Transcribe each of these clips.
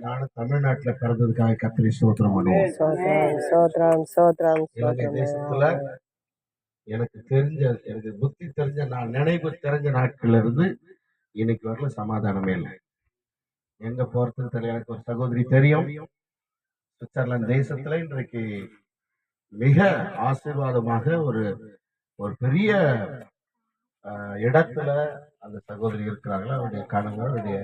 நானும் தமிழ்நாட்டுல பிறந்ததுக்காக கர்த்தரை ஸ்தோத்திரம் பண்ணுவோம். சோத்ரம் சோத்ரம் சோத்ரம் இலங்கை சோத்ரம். தேசத்துல எனக்கு புத்தி தெரிஞ்ச நான் நினைவு தெரிஞ்ச நாட்கள்ல இருந்து இன்னைக்கு வரல சமாதானமே இல்லை. எங்க போறதுன்னு தெரியல. எனக்கு ஒரு சகோதரி தெரியும், சுவிட்சர்லாந்து தேசத்துல இன்றைக்கு மிக ஆசீர்வாதமாக ஒரு ஒரு பெரிய இடத்துல அந்த சகோதரி இருக்கிறாங்களா. அவருடைய கணவர், அவருடைய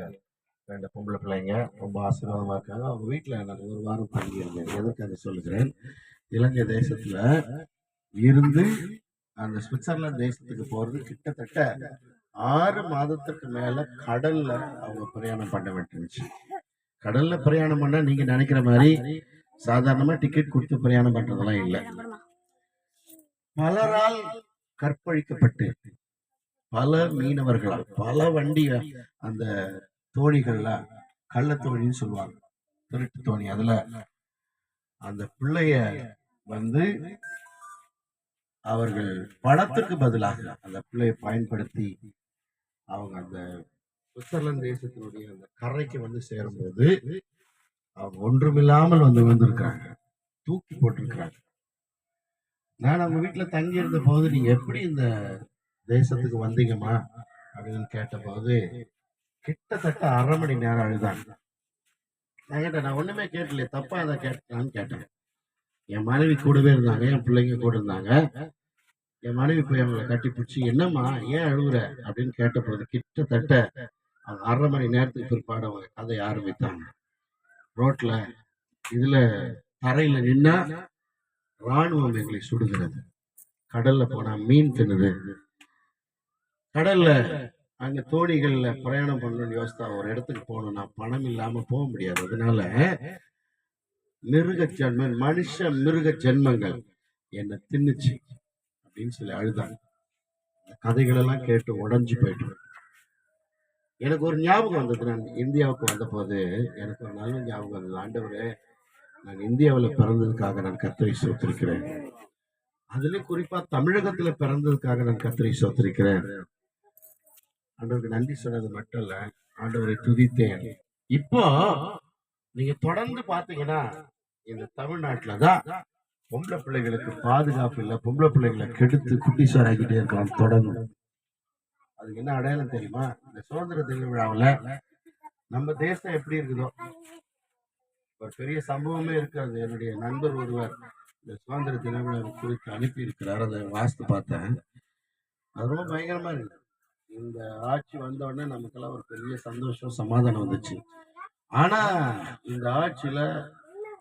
2 பொம்பளை பிள்ளைங்க ரொம்ப ஆசீர்வாதமா இருக்காங்க. அவங்க வீட்டுல நான் ஒரு வாரம் தங்கி இருந்தேன். எதற்காக சொல்லுகிறேன், இலங்கை தேசத்துல இருந்து அந்த சுவிட்சர்லாந்து தேசத்துக்கு போறது கிட்டத்தட்ட 6 மாதத்துக்கு மேல கடல்ல அவங்க பிரயாணம் பண்ண வேண்டியிருந்துச்சு. கடல்ல பிரயாணம் பண்ணா நீங்க நினைக்கிற மாதிரி சாதாரணமா டிக்கெட் கொடுத்து பிரயாணம் பண்றதெல்லாம் இல்லை. பலரால் கற்பழிக்கப்பட்டு, பல மீனவர்களால், பல வண்டி அந்த தோணிகள்ல கள்ள தோணின்னு சொல்லுவாங்க, திருட்டு தோணி, அதுல அந்த பிள்ளைய வந்து அவர்கள் பணத்துக்கு பதிலாக அந்த பிள்ளையை பயன்படுத்தி அவங்க அந்த சுவிட்சர்லாந்து தேசத்தினுடைய அந்த கரைக்கு வந்து சேரும்போது அவங்க ஒன்றுமில்லாமல் வந்து விழுந்திருக்கிறாங்க, தூக்கி போட்டிருக்கிறாங்க. நான் அவங்க வீட்டுல தங்கி இருந்த போது, நீங்க எப்படி இந்த தேசத்துக்கு வந்தீங்கம்மா அப்படின்னு கேட்ட போது கிட்டத்தட்ட 1/2 மணி நேரம் அழுதாங்க. நான் கேட்டேன், நான் ஒண்ணுமே கேட்டல, தப்பா அதை கேட்டான்னு கேட்டேன். என் மனைவி கூடவே இருந்தாங்க, என் பிள்ளைங்க கூட இருந்தாங்க. என் மனைவி போய் அவங்களை கட்டி பிடிச்சி, என்னம்மா ஏன் அழுகுற அப்படின்னு கேட்ட போது கிட்டத்தட்ட அவங்க 1/2 மணி நேரத்துக்கு பிற்பாடு அவங்க கதையை ஆரம்பித்தாங்க. ரோட்ல இதுல தரையில நின்னா ராணுவம் எங்களை சுடுகிறது, கடல்ல போனா மீன் தின்னுது, கடல்ல அங்க தோணிகள்ல பிரயாணம் பண்ணணும்னு யோசித்தா ஒரு இடத்துக்கு போகணும்னா பணம் இல்லாம போக முடியாது. அதனால மிருக ஜென்மம், மனுஷ மிருக ஜென்மங்கள் என்ன தின்னுச்சு அப்படின்னு சொல்லி அழுதாங்க. கதைகள் எல்லாம் கேட்டு உடஞ்சு போயிட்டு எனக்கு ஒரு ஞாபகம் வந்தது. நான் இந்தியாவுக்கு வந்த போது எனக்கு ஒரு நல்ல ஞாபகம் வந்தது. ஆண்டவரே, நான் இந்தியாவில் பிறந்ததுக்காக நான் கர்த்தரை ஸ்தோத்திரிக்கிறேன். அதுலயும் குறிப்பா தமிழகத்துல பிறந்ததுக்காக நான் கர்த்தரை ஸ்தோத்திரிக்கிறேன். ஆண்டவருக்கு நன்றி சொன்னது மட்டும் இல்ல, ஆண்டவரை துதித்தேன். இப்போ நீங்க தொடர்ந்து பாத்தீங்கன்னா இந்த தமிழ்நாட்டுலதான் பொம்பளை பிள்ளைகளுக்கு பாதுகாப்பு இல்லை, பொம்பளை பிள்ளைகளை கெடுத்து குட்டிசார் ஆகிட்டே இருக்கலாம் தொடர்ந்து. அதுக்கு என்ன அடையாளம் தெரியுமா? இந்த சுதந்திர தின விழாவில் நம்ம தேசம் எப்படி இருக்குதோ, ஒரு பெரிய சம்பவமே இருக்காது. என்னுடைய நண்பர் ஒருவர் இந்த சுதந்திர தின விழா குறித்து அனுப்பி இருக்கிறார். அதை வாசித்து பார்த்தேன். அது ரொம்ப பயங்கரமா இருக்கு. இந்த ஆட்சி வந்த உடனே நமக்கெல்லாம் ஒரு பெரிய சந்தோஷம், சமாதானம் வந்துச்சு. ஆனா இந்த ஆட்சியில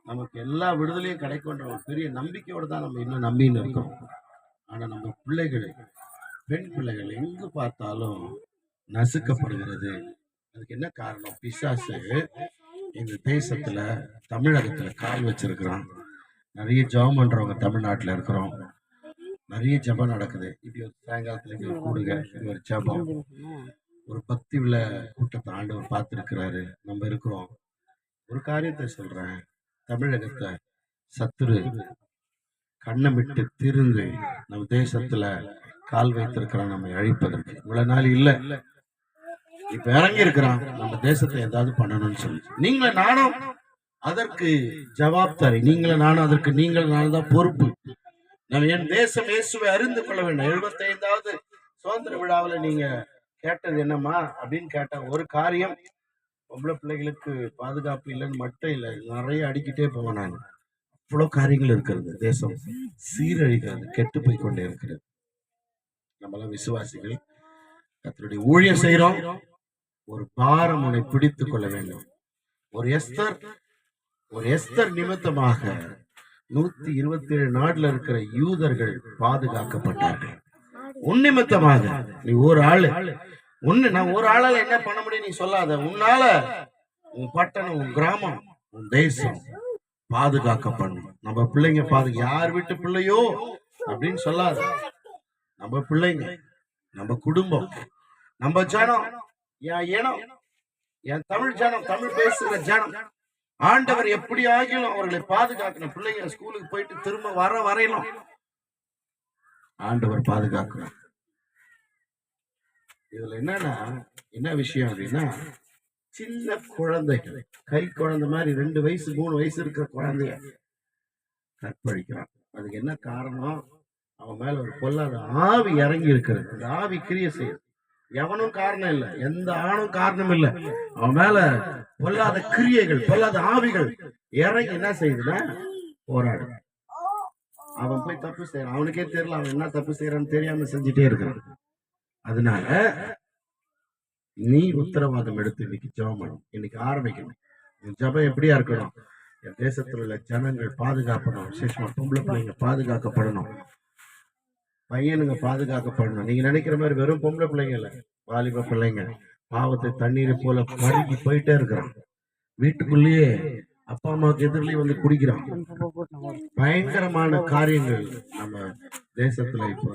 நமக்கு எல்லா விடுதலையும் கிடைக்கும்ன்ற ஒரு பெரிய நம்பிக்கையோடு தான் நம்ம இன்னும் நம்பின்னு இருக்கோம். ஆனா நம்ம பிள்ளைகள், பெண் பிள்ளைகள் எங்கு பார்த்தாலும் நசுக்கப்படுகிறது. அதுக்கு என்ன காரணம்? பிசாசு எங்க தேசத்துல, தமிழகத்துல கால் வச்சிருக்கிறான். நிறைய ஜெபம் பண்றவங்க தமிழ்நாட்டுல இருக்கிறோம், நிறைய ஜெபம் நடக்குது. இப்படி ஒரு சாயங்காலத்துல இங்க கூடுங்க, இது ஒரு ஜெபம், ஒரு பக்தி உள்ள கூட்டத்தை ஆண்டவர் பார்த்திருக்கிறாரு. நம்ம இருக்கிறோம். ஒரு காரியத்தை சொல்றேன், தமிழகத்தை சத்துரு கண்ணமிட்டு திருந்து நம்ம தேசத்துல கால் வைத்திருக்கிறான் நம்மை அழிப்பதற்கு. இவ்வளவு நாள் இல்ல, இப்ப இறங்கி இருக்கிறான் நம்ம தேசத்தை ஏதாவது பண்ணணும்னு சொல்லி. நீங்கள நானும் அதற்கு ஜவாப்தாரி, நீங்கள நானும் அதற்கு நீங்கள் நானும் தான் பொறுப்பு. நம்ம என் தேசம் இயேசுவை அறிந்து கொள்ள வேண்டும். 75வது சுதந்திர விழாவில் நீங்க கேட்டது என்னம்மா அப்படின்னு கேட்ட ஒரு காரியம், பொம்பளை பிள்ளைகளுக்கு பாதுகாப்பு இல்லைன்னு மட்டும் இல்லை, நிறைய அடிக்கிட்டே போவேன் நான். இவ்வளவு காரியங்கள் இருக்கிறது, தேசம் சீரழிகிறது, கெட்டு போய் கொண்டே இருக்கிறது. நம்மளாம் விசுவாசிகள் கர்த்தருடைய ஊழியம் செய்யறோம். ஒரு பாரம் உன்னை பிடித்துக் கொள்ள வேண்டும். ஒரு எஸ்தர் நிமித்தமாக 127 நாடுல இருக்கிற யூதர்கள் பாதுகாக்கப்பட்டார்கள். உன் நிமித்தமாக. நீ ஒரு ஆளு, நான் ஒரு ஆளால என்ன பண்ண முடியும் நீ சொல்லாத. உன்னால உன் பட்டணம், உன் கிராமம், உன் தேசம் பாதுகாக்கப்படணும். நம்ம பிள்ளைங்க யார் வீட்டு பிள்ளையோ அப்படின்னு சொல்லாத. நம்ம பிள்ளைங்க, நம்ம குடும்பம், நம்ம ஜனம், என் இனம், என் தமிழ் ஜனம், தமிழ் பேசுகிற ஜனம், ஆண்டவர் எப்படி ஆகியும் அவர்களை பாதுகாக்கணும். பிள்ளைங்க ஸ்கூலுக்கு போயிட்டு திரும்ப வர வரையிலும் ஆண்டவர் பாதுகாக்கணும். இதுல என்ன விஷயம் அப்படின்னா, சின்ன குழந்தைகள், கை குழந்தை மாதிரி 2 வயசு 3 வயசு இருக்கிற குழந்தைய கற்பழிக்கிறான். அதுக்கு என்ன காரணம்? அவன் மேல ஒரு பொல்லாத ஆவி இறங்கி இருக்கிறது. அந்த ஆவி கிரியை செய்யுது. எவனும் காரணம் இல்லை, எந்த ஆணும் காரணம் இல்லை. அவன் மேல பொல்லாத கிரியைகள், பொல்லாத ஆவிகள் இறங்கி என்ன செய்யுதுன்னா போராடு. அவன் போய் தப்பு செய்யறான், அவனுக்கே தெரியல அவன் என்ன தப்பு செய்யறான்னு தெரியாம செஞ்சுட்டே இருக்கிறான். அதனால நீ உத்தரவாதம் எடுத்து இன்னைக்கு ஜெபம் பண்ணணும். இன்னைக்கு ஆரம்பிக்கணும். உன் ஜெபம் எப்படியா இருக்கணும்? என் தேசத்தில் உள்ள ஜனங்கள் பாதுகாப்பணும், விசேஷமா பொம்பளை பிள்ளைங்க பாதுகாக்கப்படணும், பையனுங்க பாதுகாக்கப்படணும். நீங்க நினைக்கிற மாதிரி வெறும் பொம்பளை பிள்ளைங்க இல்ல, வாலிப பிள்ளைங்க பாவத்தை தண்ணீரை போல பருகி போயிட்டே இருக்கிறான். வீட்டுக்குள்ளேயே அப்பா அம்மாவுக்கு எதிரிலேயே வந்து குடிக்கிறான். பயங்கரமான காரியங்கள் நம்ம தேசத்துல இப்போ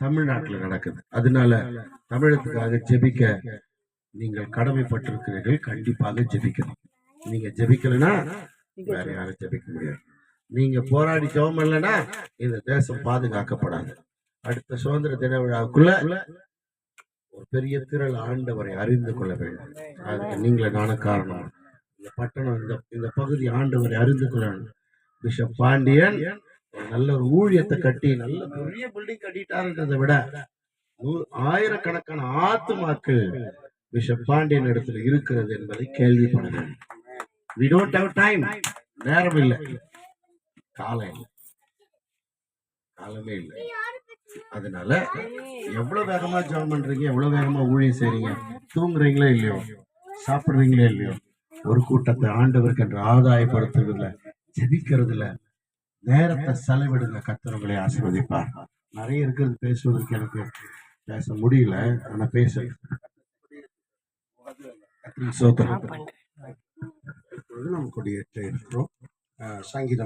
தமிழ்நாட்டுல நடக்குது. அதனால தமிழகத்துக்காக ஜெபிக்க நீங்கள் கடமைப்பட்டிருக்கிறீர்கள். கண்டிப்பாக ஜெபிக்கணும். நீங்க ஜெபிக்கலன்னா வேற யாரும் ஜெபிக்க முடியாது. நீங்க போராடி ஜெபம் இல்லைன்னா இந்த தேசம் பாதுகாக்கப்படாது. அடுத்த சுதந்திர தின விழாவுக்குள்ள ஒரு பெரிய திரள் ஆண்டவரை அறிந்து கொள்ள வேண்டும். அதுக்கு நீங்களே நான காரணம். இந்த பட்டணம், இந்த பகுதி ஆண்டவரை அறிந்து கொள்ளணும். பிஷப் பாண்டியன் நல்ல ஒரு ஊழியத்தை கட்டி நல்ல பெரிய பில்டிங் கட்டிட்டாருன்றதை விட ஆயிரக்கணக்கான ஆத்துமாக்கள் பிஷப் பாண்டியன் இடத்துல இருக்கிறது என்பதை கேள்விப்பட வேண்டும். We don't have time. நேரம் இல்லை, காலம் இல்லை, காலமே இல்லை. அதனால எவ்வளவு வேகமா ஜெபம் பண்றீங்க, எவ்வளவு வேகமா ஊழியம் செய்றீங்க, தூங்குறீங்களோ இல்லையோ, சாப்பிடுறீங்களோ இல்லையோ, ஒரு கூட்டத்தை ஆண்டவருக்கு என்று ஆதாயப்படுத்துறதுல, ஜெபிக்கிறதுல நேரத்தை செலவிடுங்க. கர்த்தர் உங்களை ஆசீர்வதிப்பார். நிறைய இருக்கிறது பேசுவதற்கு எனக்கு பேச முடியல, ஆனா பேச சோத்திரம். நம்ம கொடியேற்ற இருக்கிறோம். சங்கீதம்